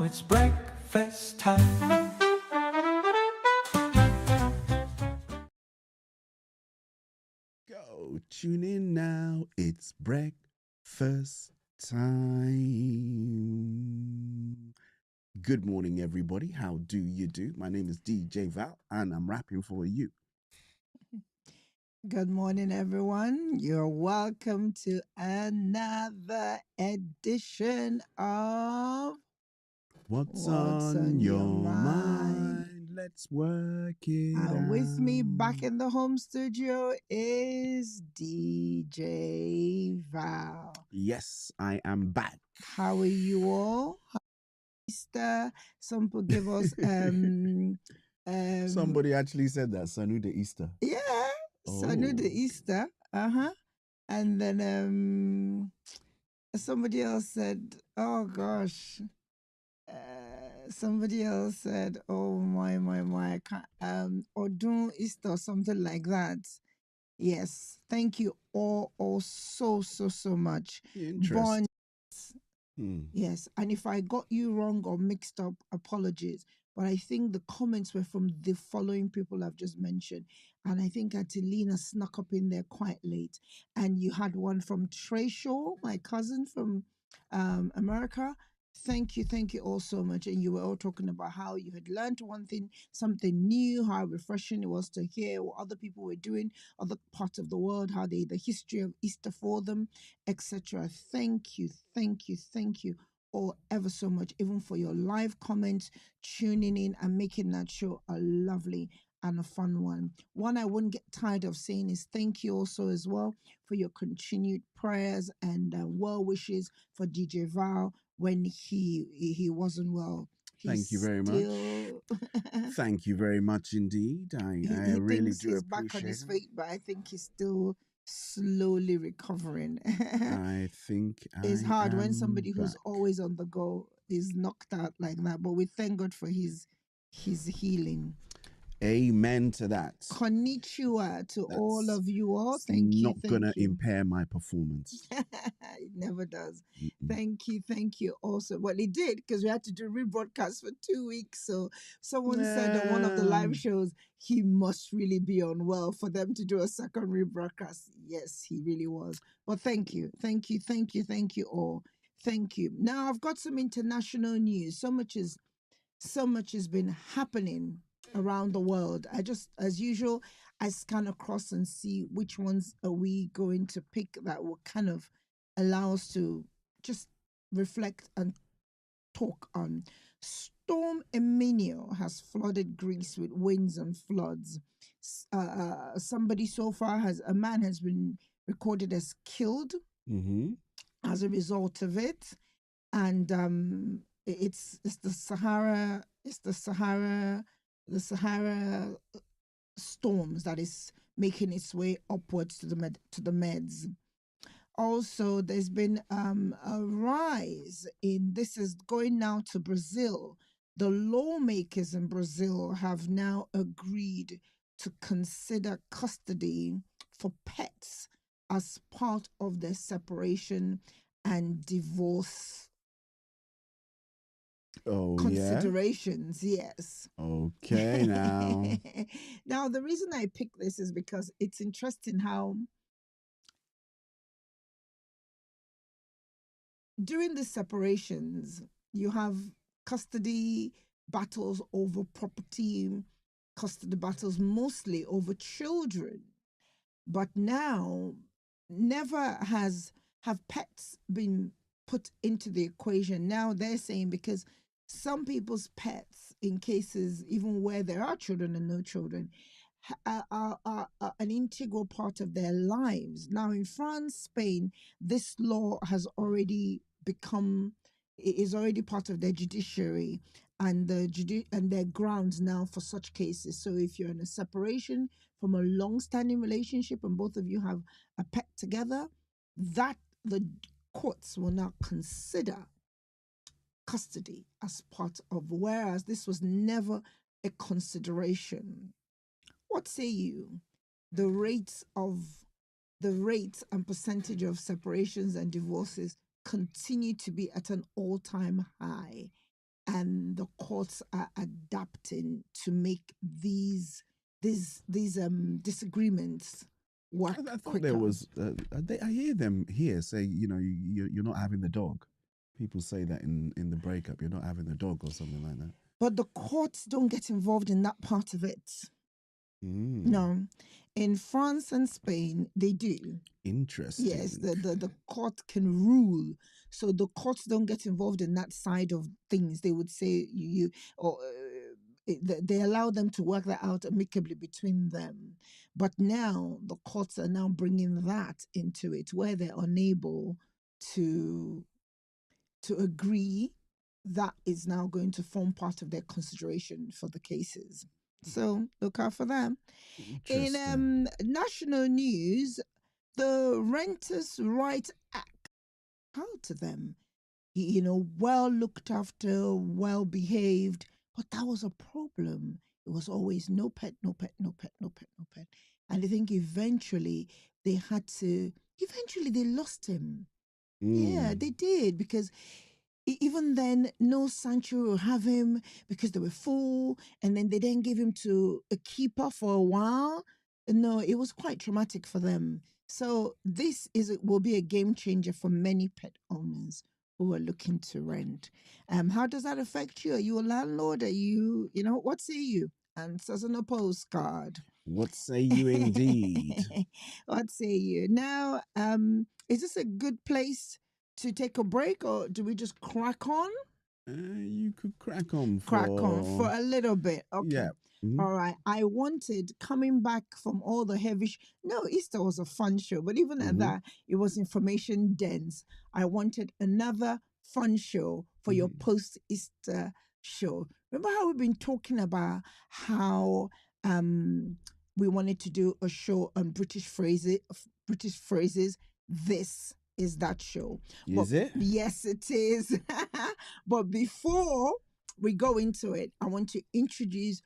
it's breakfast time. Go, tune in now. It's breakfast time. Good morning, everybody. How do you do? My name is DJ Val, and I'm rapping for you. Good morning, everyone. You're welcome to another edition of What's What's on on Your your Mind. mind? Let's work it And with me back out. in the home studio is DJ Val. Yes, I am back. How are you all? Easter. Some people give us Somebody actually said that, Sanu de Easter. yeah, Sanu the Oh. Easter. And then somebody else said, oh gosh. Somebody else said, "Oh my, I can't, Odun Easter or something like that." Yes, thank you all so much. Interesting. Born, Hmm. yes, and if I got you wrong or mixed up, apologies. But I think the comments were from the following people I've just mentioned, and I think Atilina snuck up in there quite late. And you had one from Trey Shaw, my cousin from America. Thank you all so much. And you were all talking about how you had learned one thing, something new, how refreshing it was to hear what other people were doing, other parts of the world, how the history of Easter for them, etc. Thank you all ever so much, even for your live comments, tuning in and making that show a lovely and a fun one. One I wouldn't get tired of saying is thank you also as well for your continued prayers and well wishes for DJ Val when he wasn't well. Thank you He's very much. still Thank you very much indeed. I he really thinks do he's back on appreciate his it. feet, but I think he's still slowly recovering. I think It's I hard when am somebody who's back. always on the go is knocked out like that. But we thank God for his healing. Amen to that. Konnichiwa to all That's of you all. it's Thank you, not gonna thank you. impair my performance. It never does. Mm-mm. Thank you also. Well, it did because we had to do rebroadcast for 2 weeks. So someone said on one of the live shows he must really be unwell for them to do a second rebroadcast. Yes, he really was. But thank you all. Thank you. Now I've got some international news. So much has been happening around the world. I just, as usual, I scan across and see which ones are we going to pick that will kind of allow us to just reflect and talk on. Storm Emilio has flooded Greece with winds and floods. Somebody so far a man has been recorded as killed Mm-hmm. as a result of it, and it's the Sahara storms that is making its way upwards to the Meds. Also, there's been a rise in this is going now to Brazil. The lawmakers in Brazil have now agreed to consider custody for pets as part of their separation and divorce Oh yeah. considerations. Yes. Okay now. Now, the reason I picked this is because it's interesting how during the separations, you have custody battles over property, custody battles mostly over children. But now, never have pets been put into the equation. Now they're saying because some people's pets, in cases even where there are children and no children, are an integral part of their lives. Now in France, Spain, this law has already become is already part of their judiciary and and their grounds now for such cases. So if you're in a separation from a long-standing relationship and both of you have a pet together, that the courts will now consider custody as part of, whereas this was never a consideration. What say you? The rates of the rates and percentage of separations and divorces continue to be at an all-time high. and the courts are adapting to make these disagreements work I thought quicker. there was. I hear them here say, you're not having the dog. People say that in the breakup, you're not having the dog or something like that. But the courts don't get involved in that part of it. Mm, No. In France and Spain, they do. interesting. Yes, the court can rule. So the courts don't get involved in that side of things. They would say you or they allow them to work that out amicably between them. But now the courts are now bringing that into it, where they're unable to agree. That is now going to form part of their consideration for the cases. So look out for them. Interesting. In national news, the Renters' Right Act out to them. Well looked after, well behaved, but that was a problem. It was always no pet, no pet, no pet, no pet, no pet. And I think eventually they lost him. Yeah, Mm. they did, because even then, no sanctuary will have him because they were full, and then they didn't give him to a keeper for a while. No, it was quite traumatic for them. So this will be a game changer for many pet owners who are looking to rent. How does that affect you? Are you a landlord? Are you, what say you? Answers on a postcard. What say you indeed? What say you? Now, is this a good place to take a break, or do we just crack on? You could crack on For a little bit. Okay. Yeah. Mhm. All right. I wanted, coming back from all the heavy. No, Easter was a fun show, but even at Mhm. that, it was information dense. I wanted another fun show for your post Easter show. Remember how we've been talking about how we wanted to do a show on British phrases? This is that show. Is it? Yes, it is. But before we go into it, I want to introduce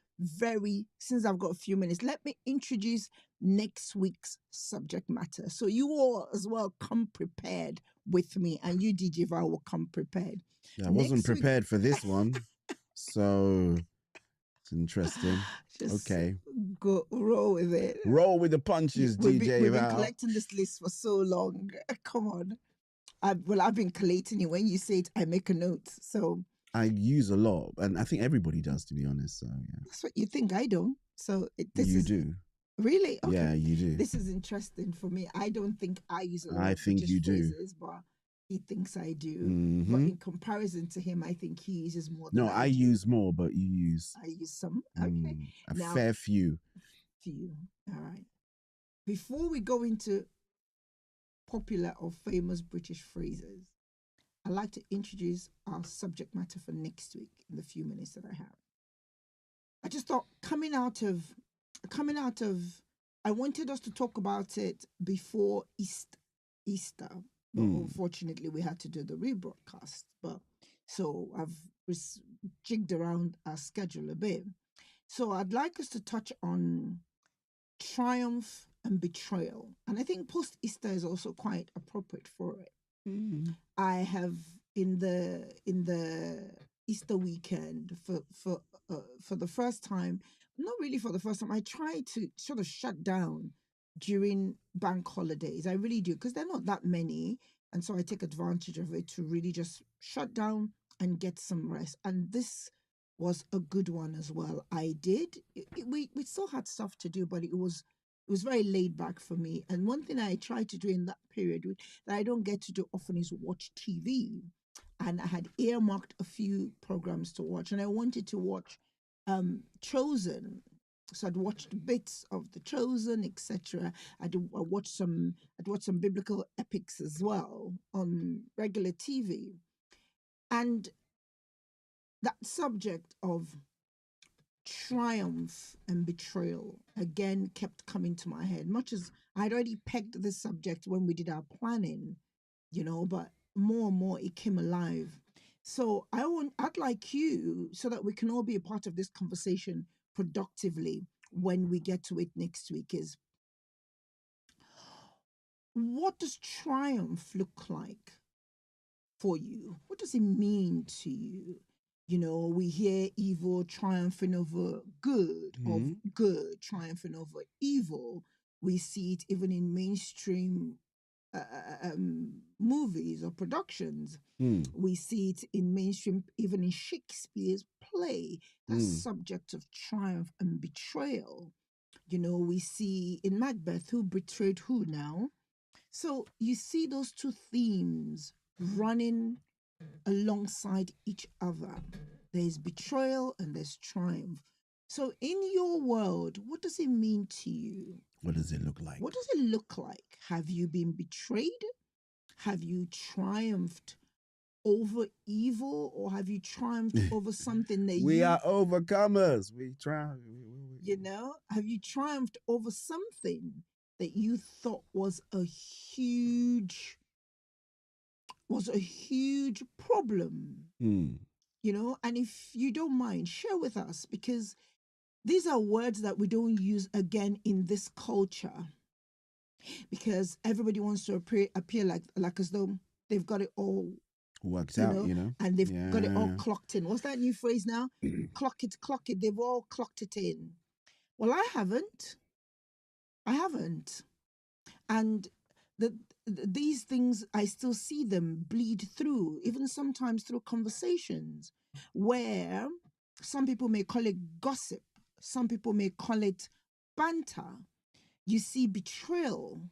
since I've got a few minutes, let me introduce next week's subject matter. So you all as well come prepared with me, and you, DJ Val, will come prepared. Yeah, I wasn't Next week- prepared for this one. So it's interesting. Just Okay. go roll with it. Roll with the punches, We've DJ been Val. collecting this list for so long. Come on. I've been collating it. When you say it, I make a note. So I use a lot, and I think everybody does, to be honest. So yeah. that's what you think. I don't. So You do. Really? Okay. Yeah, you do. This is interesting for me. I don't think I use a lot I of think British you do. phrases, but he thinks I do. Mhm. But in comparison to him, I think he uses more than No, I do. use more, but you use I use some. Okay. a Now- fair few. Few. All right. Before we go into popular or famous British phrases, I'd like to introduce our subject matter for next week in the few minutes that I have. I just thought coming out of I wanted us to talk about it before Easter, but unfortunately we had to do the rebroadcast. But so I've jigged around our schedule a bit. So I'd like us to touch on triumph and betrayal, and I think post Easter is also quite appropriate for it. I have in the Easter weekend for the first time, not really for the first time, I try to sort of shut down during bank holidays. I really do, because they're not that many, and so I take advantage of it to really just shut down and get some rest. And this was a good one as well. I did. We still had stuff to do, but it was very laid back for me. And one thing I try to do in that period that I don't get to do often is watch TV. And I had earmarked a few programs to watch, and I wanted to watch Chosen. So I'd watched bits of The Chosen, etc. I'd watched some biblical epics as well on regular TV. And that subject of triumph and betrayal again kept coming to my head, much as I'd already pegged this subject when we did our planning, but more and more it came alive. So I'd like you, so that we can all be a part of this conversation productively when we get to it next week, is what does triumph look like for you? What does it mean to you? You know, we hear evil triumphing over good, of good triumphing over evil. We see it even in mainstream movies or productions. We see it in mainstream, even in Shakespeare's play, that subject of triumph and betrayal. You know, we see in Macbeth who betrayed who now. So you see those two themes running alongside each other. There's betrayal and there's triumph. So in your world, what does it mean to you? What does it look like? What does it look like? Have you been betrayed? Have you triumphed over evil, or have you triumphed over something that we are overcomers. We triumph. You know, have you triumphed over something that you thought was a huge problem? You know, and if you don't mind, share with us, because these are words that we don't use again in this culture, because everybody wants to appear like as though they've got it all worked out, you know, and they've got it all clocked in. What's that new phrase now? Clock it. They've all clocked it in. Well, I haven't. And these things, I still see them bleed through, even sometimes through conversations where some people may call it gossip, some people may call it banter. You see betrayal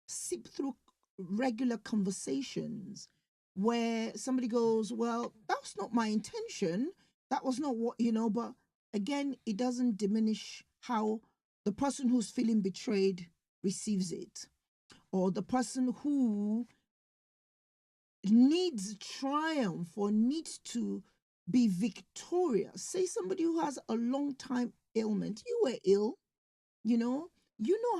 seep through regular conversations where somebody goes, well, that was not my intention. That was not what, you know, but again, it doesn't diminish how the person who's feeling betrayed receives it, or the person who needs triumph or needs to be victorious. Say somebody who has a long time ailment. You were ill, you know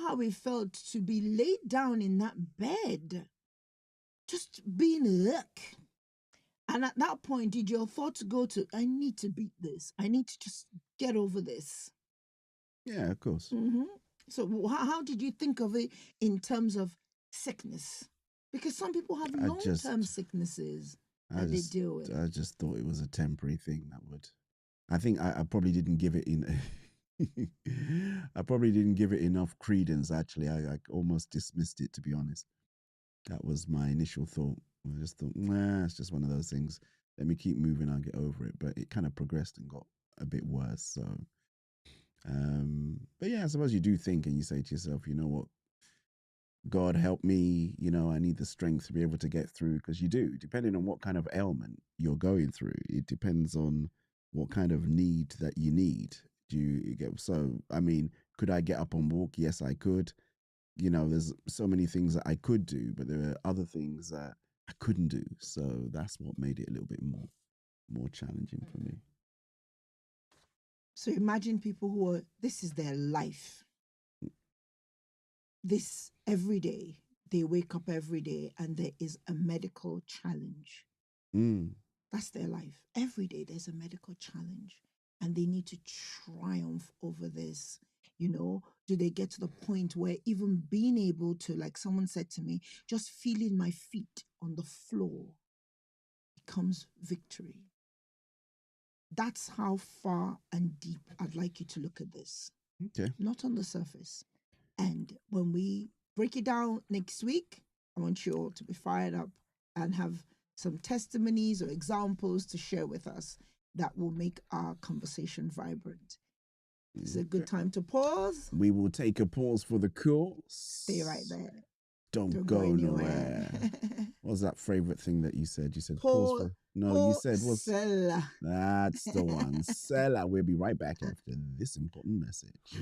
how it felt to be laid down in that bed, just being ick. And at that point, did your thoughts go to, I need to beat this. I need to just get over this? Yeah, of course. So how did you think of it in terms of sickness? Because some people have long-term sicknesses that they deal with. I just thought it was a temporary thing that would. I think I probably didn't give it in. I probably didn't give it enough credence. Actually, I almost dismissed it, to be honest. That was my initial thought. I just thought, nah, it's just one of those things. Let me keep moving. I'll get over it. But it kind of progressed and got a bit worse. So, but yeah, I suppose you do think and you say to yourself, you know what? God help me, you know, I need the strength to be able to get through, because you do, depending on what kind of ailment you're going through. It depends on what kind of need that you need. Do you get, so, I mean, could I get up and walk? Yes, I could. You know, there's so many things that I could do, but there are other things that I couldn't do. So that's what made it a little bit more challenging for me. So imagine people who are, this is their life. This every day, they wake up every day and there is a medical challenge. That's their life. Every day there's a medical challenge and they need to triumph over this. You know, do they get to the point where even being able to, like someone said to me, just feeling my feet on the floor becomes victory? That's how far and deep I'd like you to look at this. Okay. Not on the surface. And when we break it down next week, I want you all to be fired up and have some testimonies or examples to share with us that will make our conversation vibrant. It's a good time to pause. We will take a pause for the course. Stay right there. Don't go nowhere. What was that favorite thing that you said? You said pause for. No, you said what's. That's the one. Sella. We'll be right back after this important message.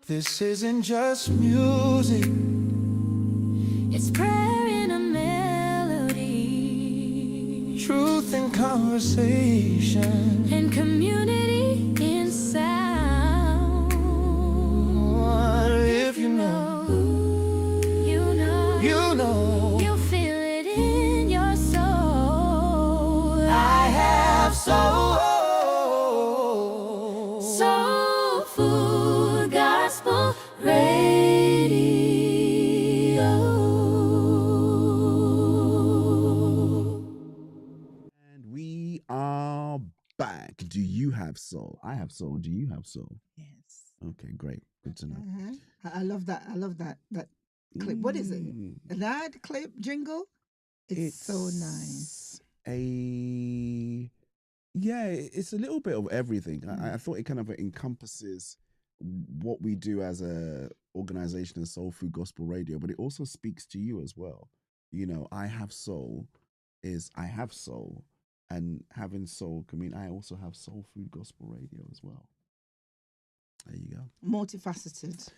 This isn't just music, it's prayer in a melody, truth in conversation, and community in sound. What if you know, you'll feel it in your soul. I have soul. unpack. Do you have soul? I have soul. Do you have soul? Yes. Okay, great. Good to know. I love that. I love that clip. What is it? That clip jingle? It's so nice. It's a little bit of everything. I thought it kind of encompasses what we do as a organization as Soul Food Gospel Radio, but it also speaks to you as well. You know, I have soul is I have soul, and having soul can mean I also have Soul Food Gospel Radio as well. There you go. Multifaceted.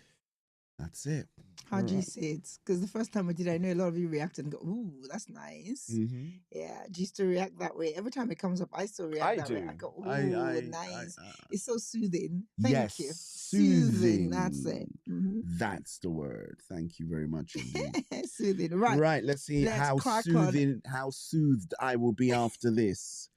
That's it. How do you say it? Because the first time I did, I know a lot of you reacted and go, "Ooh, that's nice." Mm-hmm. Yeah, do you still react that way? Every time it comes up, I still react that way. I go, "Ooh, nice." It's so soothing. Thank you. Soothing. That's it. Mm-hmm. That's the word. Thank you very much indeed. Soothing. Right. Right. Let's see how soothed I will be after this.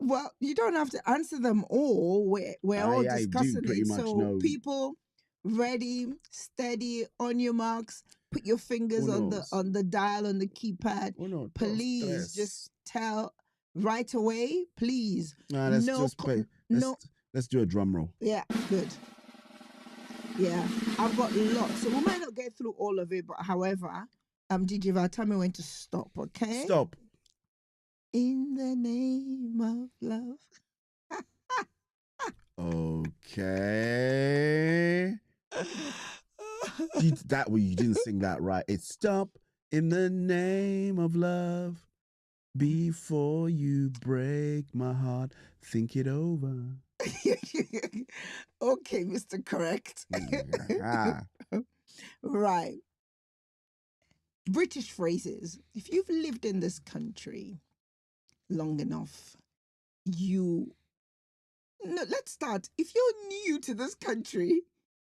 Well, you don't have to answer them all. We're all discussing I do pretty it. much So know. people, ready, steady, on your marks. Put your fingers on the dial on the keypad. Please just tell right away. Please. Let's do a drum roll. Yeah, good. Yeah, I've got lots, so we might not get through all of it. But however, Dijiva, tell me when to stop. Okay. Stop. In the name of love. Okay. You didn't sing that right. It's stop in the name of love. Before you break my heart, think it over. Okay, Mr. Correct. Right. British phrases. If you've lived in this country long enough, let's start. If you're new to this country,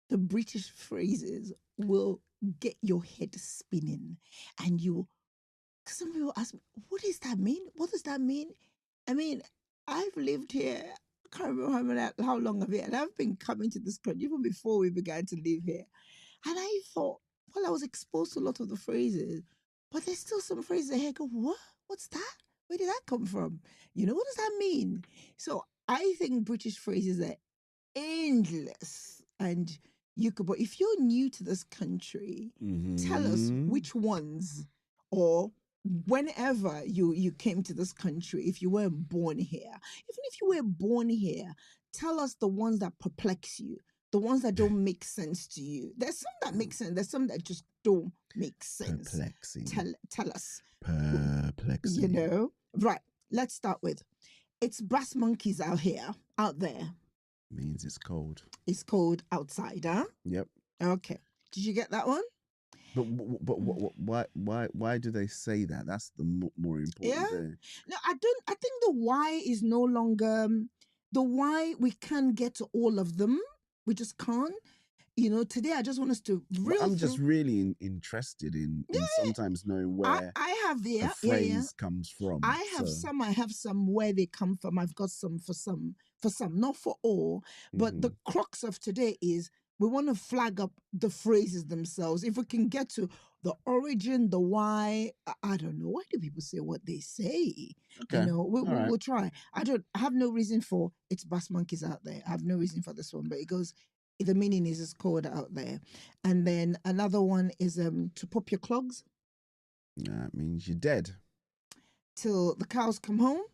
the British phrases will get your head spinning, and because some people ask me, what does that mean? What does that mean? I mean, I've lived here, I can't remember how long I've been, and I've been coming to this country even before we began to live here. And I thought, well, I was exposed to a lot of the phrases, but there's still some phrases that I go, what? What's that? Where did that come from? What does that mean? So I think British phrases are endless, and but if you're new to this country, tell us which ones, or whenever you came to this country, if you weren't born here, even if you were born here, tell us the ones that perplex you, the ones that don't make sense to you. There's some that make sense. There's some that just don't make sense. Perplexing. Tell us. Perplexing. Right. Let's start with, it's brass monkeys out there. Means it's cold. It's cold outside, huh? Yep. Okay. Did you get that one? But why do they say that? That's the more important thing. No, I don't. I think the why is no longer the why. We can't get to all of them. We just can't. Today I just want us to. Just really interested in sometimes knowing where I have the phrase comes from. I have some where they come from. I've got some for some, not for all. But the crux of today is we want to flag up the phrases themselves. If we can get to the origin, the why, I don't know. Why do people say what they say? Okay. We'll try. I have no reason for it's bass monkeys out there. I have no reason for this one, but it goes, the meaning is it's cold out there. And then another one is to pop your clogs. That means you're dead. Till the cows come home.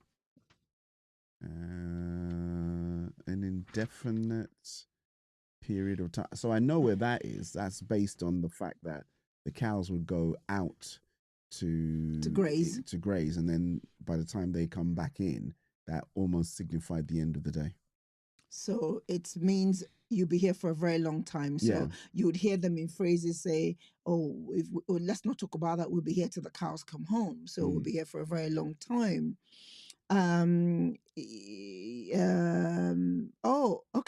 An indefinite period of time. So I know where that is. That's based on the fact that the cows would go out to graze, and then by the time they come back in, that almost signified the end of the day. So it means you'll be here for a very long time. So you would hear them in phrases say, let's not talk about that. We'll be here till the cows come home. So we'll be here for a very long time. Okay.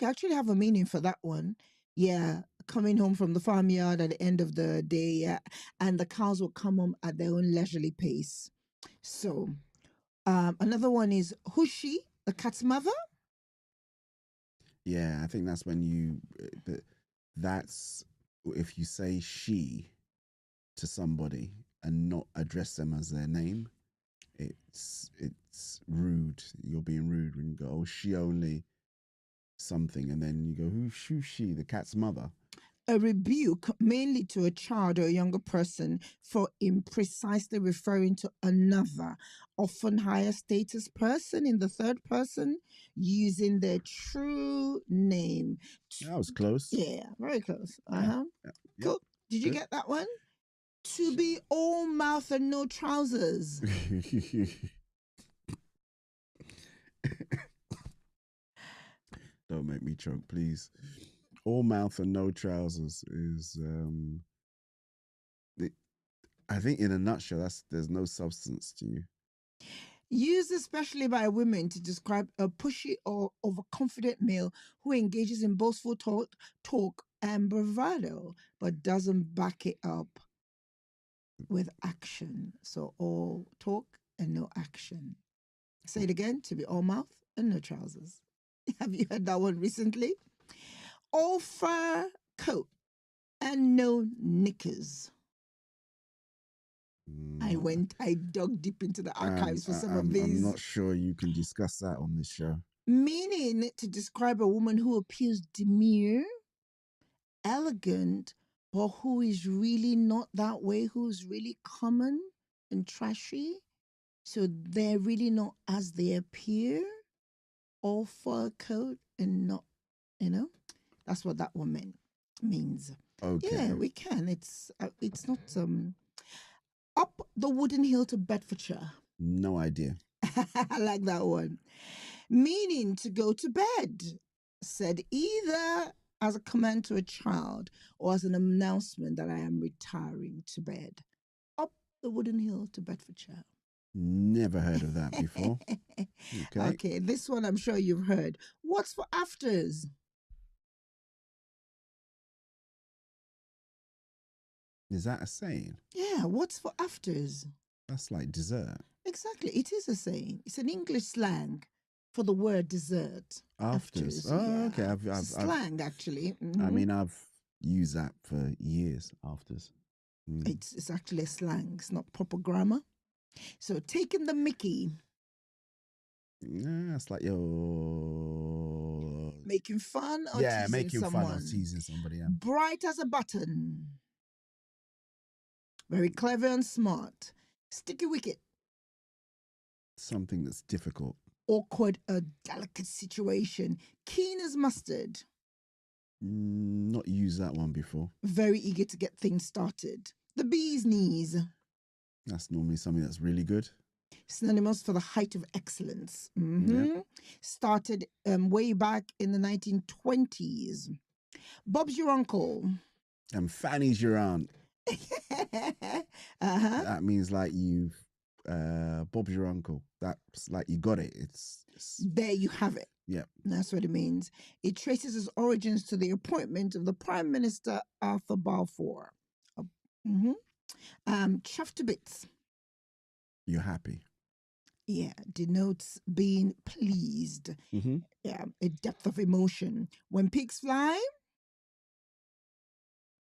I actually have a meaning for that one. Yeah. Coming home from the farmyard at the end of the day. Yeah. And the cows will come home at their own leisurely pace. So another one is Hushi, the cat's mother. Yeah, I think that's when that's if you say she to somebody and not address them as their name. it's rude. You're being rude when you go, oh, she only something, and then you go, who's she? The cat's mother. A rebuke mainly to a child or a younger person for imprecisely referring to another, often higher status person in the third person, using their true name. That was close. Yeah, very close. Yeah. Cool. Did you get that one? To be all mouth and no trousers. Don't make me choke, please. All mouth and no trousers is I think in a nutshell, there's no substance to you. Used especially by women to describe a pushy or overconfident male who engages in boastful talk and bravado, but doesn't back it up with action. So all talk and no action. Say it again, to be all mouth and no trousers. Have you heard that one recently? All fur coat and no knickers. I dug deep into the archives for some of these. I'm not sure you can discuss that on this show. Meaning to describe a woman who appears demure, elegant, but who is really not that way, who's really common and trashy. So they're really not as they appear. All fur coat and not, that's what that one means. Okay. Yeah, we can. It's not up the wooden hill to Bedfordshire. No idea. I like that one. Meaning to go to bed, said either as a command to a child or as an announcement that I am retiring to bed. Up the wooden hill to Bedfordshire. Never heard of that before. Okay, this one I'm sure you've heard. What's for afters? Is that a saying? Yeah, what's for afters? That's like dessert. Exactly, it is a saying. It's an English slang for the word dessert. Afters. Oh, yeah. Okay. I've slang, actually. I mean, I've used that for years. Afters. It's actually a slang. It's not proper grammar. So taking the mickey. Yeah, it's like you're making fun or teasing making fun or teasing somebody. Yeah. Bright as a button. Very clever and smart. Sticky wicket. Something that's difficult. Awkward, a delicate situation. Keen as mustard. Not used that one before. Very eager to get things started. The bee's knees. That's normally something that's really good. Synonymous for the height of excellence. Yeah. Started way back in the 1920s. Bob's your uncle. And Fanny's your aunt. That means like you've Bob's your uncle. That's like you got it. It's there you have it. Yeah. That's what it means. It traces its origins to the appointment of the Prime Minister Arthur Balfour. Chuffed to bits. You're happy. Yeah, denotes being pleased. Yeah, a depth of emotion. When pigs fly.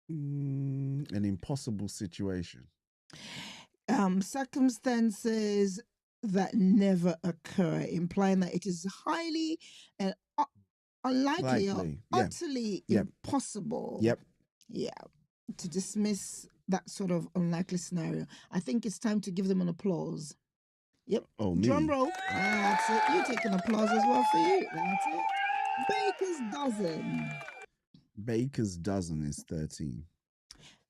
An impossible situation. Circumstances that never occur, implying that it is highly and unlikely or utterly impossible. Yep. Yeah. To dismiss that sort of unlikely scenario. I think it's time to give them an applause. Yep. Oh, me. Drum roll. That's it. You take an applause as well for you. That's it. Baker's dozen. Baker's dozen is 13.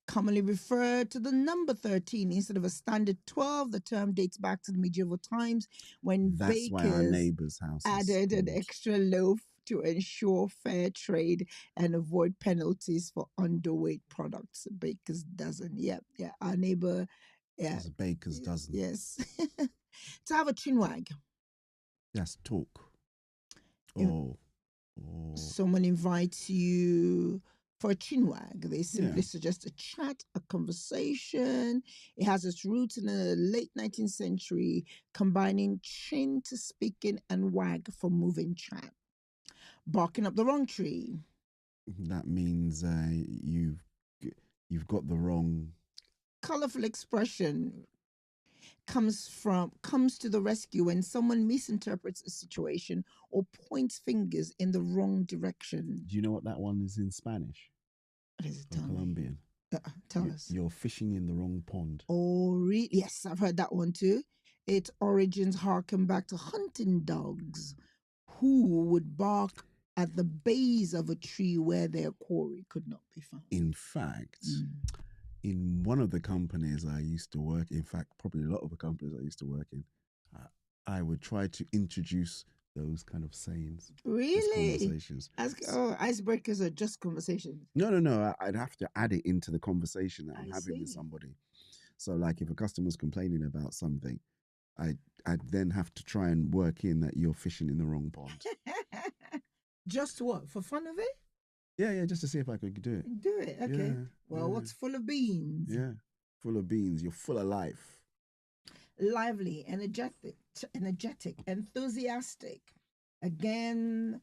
Commonly referred to the number 13 instead of a standard 12. The term dates back to the medieval times when That's why our neighbor's house added an extra loaf to ensure fair trade and avoid penalties for underweight products. Baker's dozen. Yeah. Our neighbor. Yeah. It's a baker's dozen. Yes. To have a chinwag. That's talk. Someone invites you for a chinwag. They simply suggest a chat, a conversation. It has its roots in the late 19th century, combining chin to speaking and wag for moving chat. Barking up the wrong tree. That means you've got the wrong. Colorful expression. comes to the rescue when someone misinterprets a situation or points fingers in the wrong direction. Do you know what that one is in Spanish What is it? or Tell me. Colombian? Tell us. You're fishing in the wrong pond. Oh, really? Yes, I've heard that one too. Its origins harken back to hunting dogs who would bark at the base of a tree where their quarry could not be found. In fact, in one of the companies I used to work, in fact, probably a lot of the companies I used to work in, I would try to introduce those kind of sayings. Really? Conversations. Icebreakers are just conversations. No. I'd have to add it into the conversation that I'm I having with see. somebody. So, like, if a customer's complaining about something, I'd then have to try and work in that you're fishing in the wrong pond. Just what? For fun of it? Yeah, just to see if I could do it. Do it. Okay. Yeah, Well, yeah. what's full of beans? Yeah, full of beans. You're full of life. Lively, energetic, enthusiastic. Again,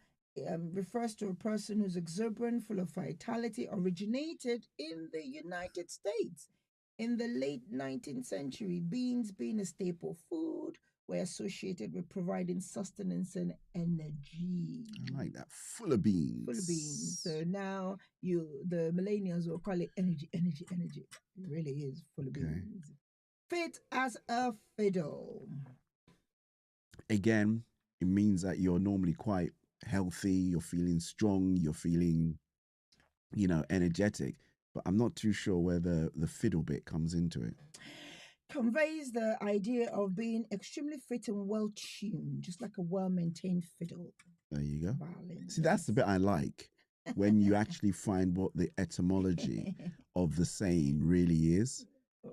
refers to a person who's exuberant, full of vitality, originated in the United States. In the late 19th century, beans being a staple food were associated with providing sustenance and energy. I like that. Full of beans. Full of beans. So now the millennials will call it energy. It really is full of beans. Fit as a fiddle. Again, it means that you're normally quite healthy, you're feeling strong, you're feeling, energetic. But I'm not too sure where the fiddle bit comes into it. Conveys the idea of being extremely fit and well tuned, just like a well-maintained fiddle. There you go. Violin. See, that's the bit I like, when you actually find what the etymology of the saying really is.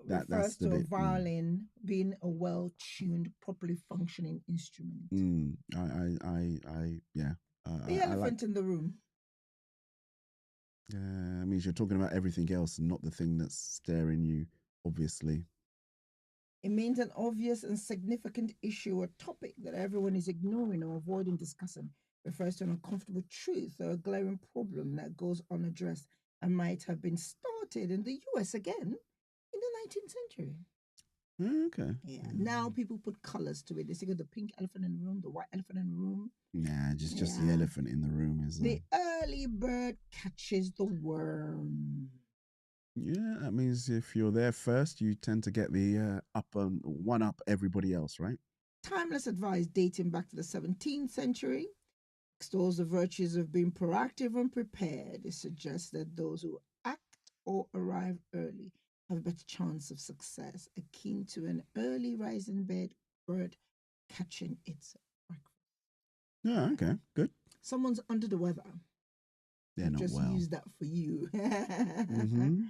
That's the bit. A violin being a well-tuned, properly functioning instrument. The elephant in the room. Yeah, means you're talking about everything else and not the thing that's staring you, obviously. It means an obvious and significant issue or topic that everyone is ignoring or avoiding discussing. Refers to an uncomfortable truth or a glaring problem that goes unaddressed and might have been started in the US again in the 19th century. Okay. Yeah. Now people put colors to it. They say the pink elephant in the room, the white elephant in the room. Nah, just the elephant in the room is the early bird catches the worm. Yeah, that means if you're there first, you tend to get the one up everybody else, right? Timeless advice dating back to the 17th century extols the virtues of being proactive and prepared. It suggests that those who act or arrive early have a better chance of success, akin to an early rising bird catching its breakfast. Yeah, okay, good. Someone's under the weather. They're not just well. use that for you. Mm-hmm.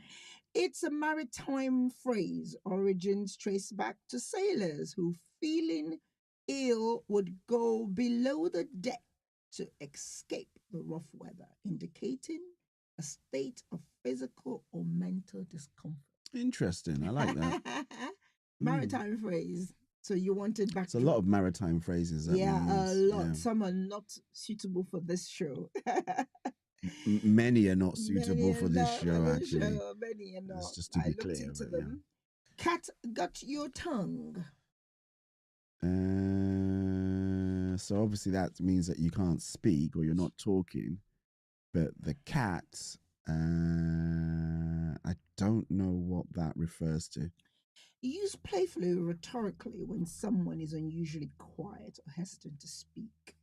It's a maritime phrase. Origins trace back to sailors who, feeling ill, would go below the deck to escape the rough weather, indicating a state of physical or mental discomfort. Interesting. I like that. Maritime phrase. So you wanted back. It's a lot of maritime phrases. That we use. A lot. Yeah. Some are not suitable for this show. Many are not suitable for this show, actually. Many are not. Just to be clear. Into them. Yeah. Cat got your tongue. So obviously that means that you can't speak or you're not talking. But the cat, I don't know what that refers to. Used playfully or rhetorically when someone is unusually quiet or hesitant to speak.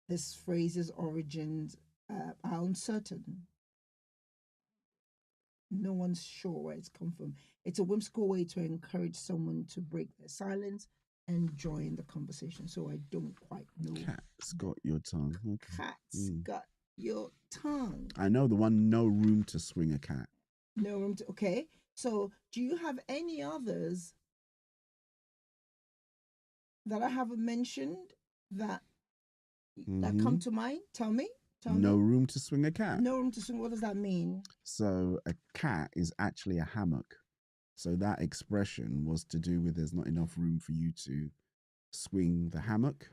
This phrase's origins are uncertain. No one's sure where it's come from. It's a whimsical way to encourage someone to break their silence and join the conversation. So I don't quite know. Cat's got your tongue. Okay. Cat's got your tongue. I know the one, no room to swing a cat. No room to, okay. So do you have any others that I haven't mentioned that come to mind? Tell me. No room to swing a cat. No room to swing. What does that mean? So a cat is actually a hammock. So that expression was to do with there's not enough room for you to swing the hammock.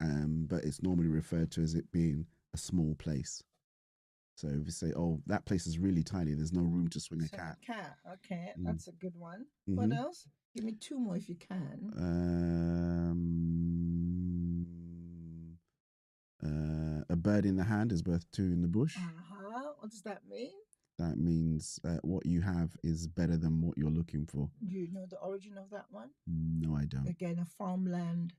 But it's normally referred to as it being a small place. So if you say, "Oh, that place is really tiny. There's no room to swing a So cat." cat. Okay, Mm. that's a good one. What Mhm. else? Give me two more if you can. A bird in the hand is worth two in the bush. What does that mean? That means what you have is better than what you're looking for. Do you know the origin of that one? No, I don't. Again, a farmland.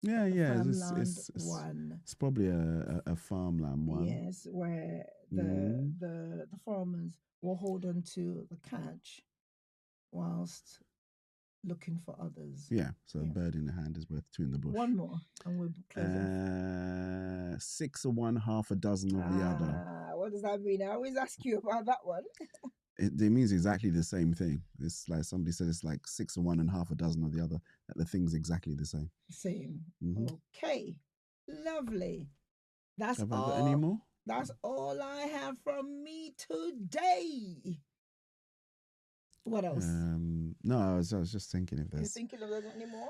Yeah, yeah. Farmland one. It's probably a farmland one. Yes, where Mm. the farmers will hold on to the catch whilst looking for others. Yeah, so Yeah. a bird in the hand is worth two in the bush. One more, and we'll close off. 6 of one, half a dozen of the other. What does that mean? I always ask you about that one. It means exactly the same thing. It's like somebody said it's like 6 of one and half a dozen of the other. That the thing's exactly the same. Same. Mhm. Okay. Lovely. That's Have all. I got any more? That's all I have from me today. What else? No, I was just thinking if You're there's. thinking of any more?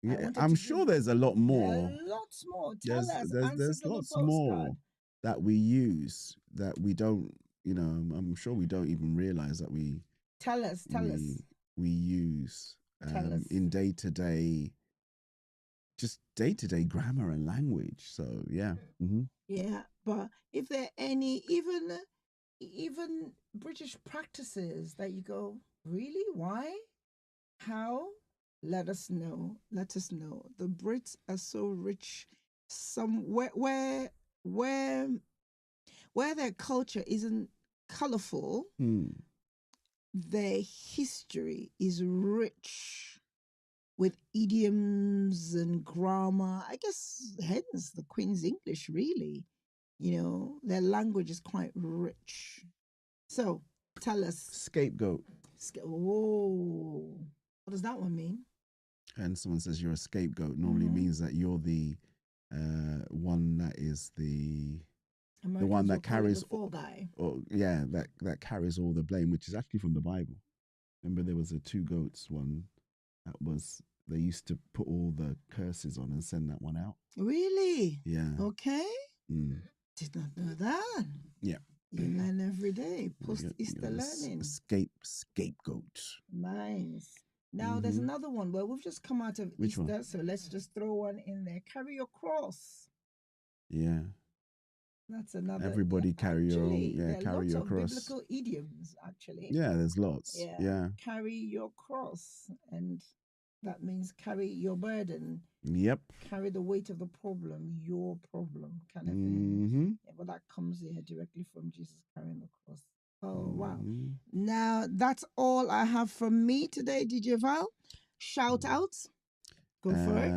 Yeah, I'm sure there's a lot more. There are lots more. Tell us. There's Answers on the lots postcard. more that we use that we don't. I'm sure we don't even realize that we. Tell us. We use Tell us. in day to day grammar and language. So yeah. Mm-hmm. Yeah, but if there are any even British practices that you go, really? Why? How? Let us know. Let us know. The Brits are so rich. Where their culture isn't colorful, their history is rich with idioms and grammar. I guess hence the Queen's English, really. Their language is quite rich. So tell us. Scapegoat. Whoa. What does that one mean? And someone says you're a scapegoat normally means that you're the one that is the one that carries that carries all the blame, which is actually from the Bible. Remember there was a two goats one that was they used to put all the curses on and send that one out. Really? Yeah. Okay. Did not know that. Yeah. You learn every day. Post-Easter learning. Scapegoat. Nice. Now there's another one where we've just come out of Which Easter, one? so let's just throw one in there. Carry your cross. Yeah. That's another. Everybody carry your own. Yeah, there are carry lots your of cross. biblical idioms, actually. Yeah, there's lots. Yeah. Carry your cross, and that means carry your burden. Yep. Carry the weight of the problem, your problem, kind of thing. Yeah, but that comes here directly from Jesus carrying the cross. Oh, wow. Now, that's all I have from me today, DJ Val. Shout outs. Go for it.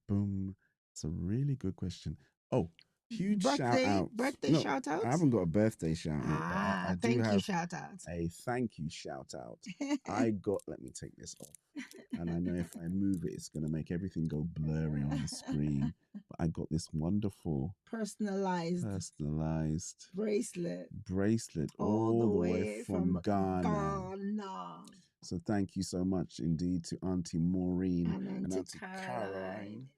Boom. It's a really good question. Oh, huge shout out. Birthday shout outs? I haven't got a birthday shout out. I do thank have you shout outs. a thank you shout out. Let me take this off. And I know if I move it, it's going to make everything go blurry on the screen. But I got this wonderful personalized bracelet all the way from Ghana. So thank you so much indeed to Auntie Maureen and Auntie Caroline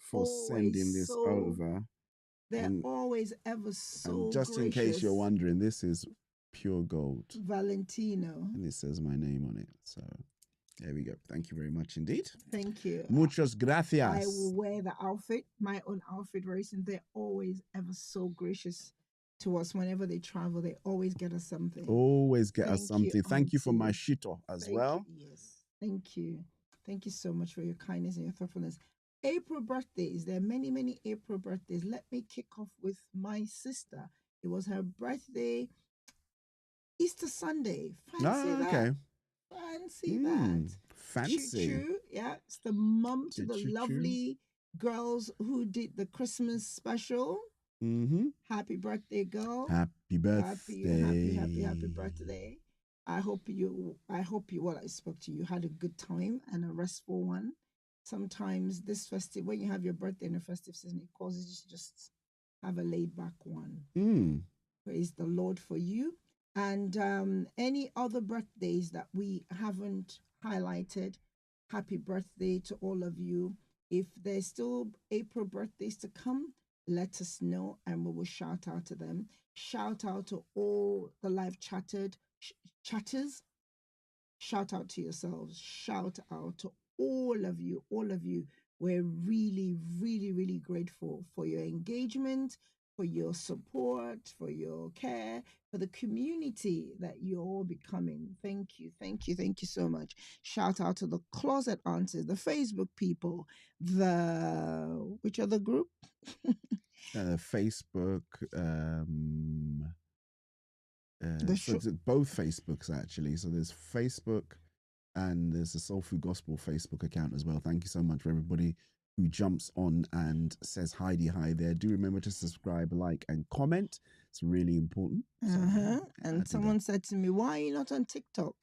for sending this over. They're always ever so and just gracious. In case you're wondering, this is pure gold. Valentino. And it says my name on it. So there we go. Thank you very much indeed. Thank you. Muchas gracias. I will wear the outfit, my own outfit very soon. They're always ever so gracious to us whenever they travel. They always get us something. Always get us something. Thank you for my shito as well. Yes. Thank you. Thank you so much for your kindness and your thoughtfulness. April birthdays. There are many, many April birthdays. Let me kick off with my sister. It was her birthday Easter Sunday. Fancy that. Okay. Fancy that. Fancy. Choo-choo. Yeah, it's the mum to the lovely girls who did the Christmas special. Happy birthday, girl. Happy birthday. Happy birthday. I hope you, I spoke to you, had a good time and a restful one. Sometimes this festive, when you have your birthday in a festive season, it causes you to just have a laid back one. Praise the Lord for you. And any other birthdays that we haven't highlighted, happy birthday to all of you. If there's still April birthdays to come, let us know and we will shout out to them. Shout out to all the live chatters. Shout out to yourselves. Shout out to all of you. All of you. We're really, really, really grateful for your engagement, for your support, for your care, for the community that you're all becoming. Thank you, thank you, thank you so much. Shout out to the closet answers, the Facebook people, which other group? Facebook. So it's both Facebooks actually. So there's Facebook and there's the Soul Food Gospel Facebook account as well. Thank you so much for everybody who jumps on and says hi there. Do remember to subscribe, like, and comment. It's really important. So, and someone said to me, "Why are you not on TikTok?"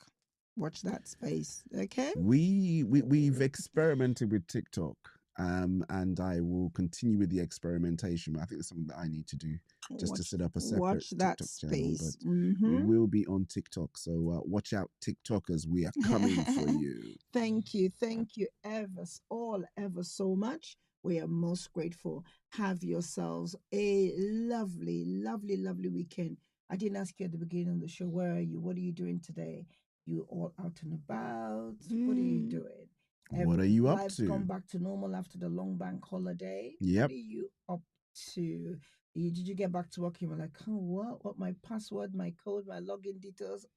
Watch that space, okay? We've experimented with TikTok, and I will continue with the experimentation. I think it's something that I need to do, just to set up a separate TikTok channel. But we will be on TikTok, so watch out, TikTokers. We are coming for you. Thank you ever so much. We are most grateful. Have yourselves a lovely, lovely, lovely weekend. I didn't ask you at the beginning of the show, where are you? What are you doing today? You all out and about? What are you doing? What are you up Life's to? gone back to normal after the long bank holiday. Yep. What are you up to? Did you get back to work? You were like, oh, what? My password, my code, my login details?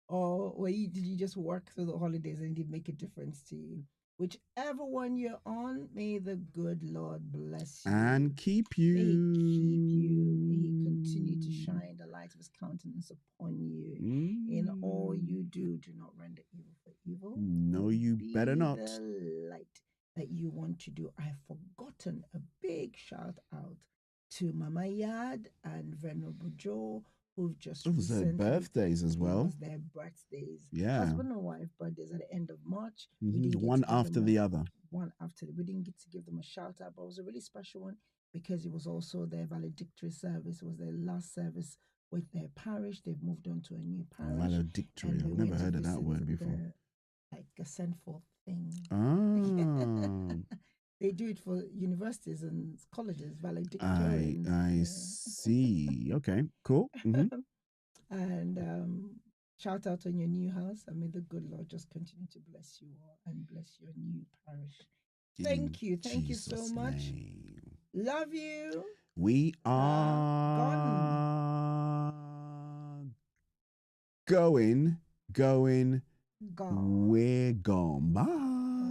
Or did you just work through the holidays and it did make a difference to you? Whichever one you're on, may the good Lord bless you. And keep you. May he keep you. May he continue to shine the light of his countenance upon you. In all you do not render evil for evil. No, you better not. The light that you want to do. I've forgotten a big shout out to Mama Yad and Venerable Joe, who've just it was their birthdays as well. It was their birthdays. Yeah. Husband and wife birthdays at the end of March. One after the other. One after. We didn't get to give them a shout out, but it was a really special one because it was also their valedictory service. It was their last service with their parish. They've moved on to a new parish. Valedictory. I've never heard of that word before. Like a send forth thing. Ah. They do it for universities and colleges, valedictorians. I see. Okay, cool. And shout out on your new house, and may the good Lord just continue to bless you all and bless your new parish. Thank you so much. Love you. We are going. We're gone. Bye.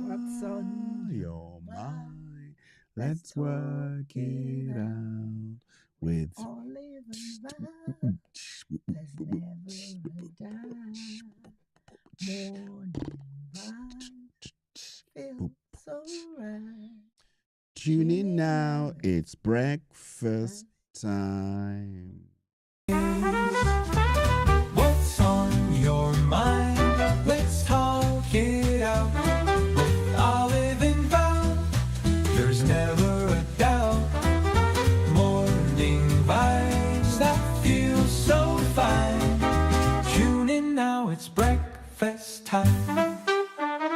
What's on your mind? Let's work it out with all living there's never a doubt. Morning vibes feel so right. Tune in now. It's breakfast time.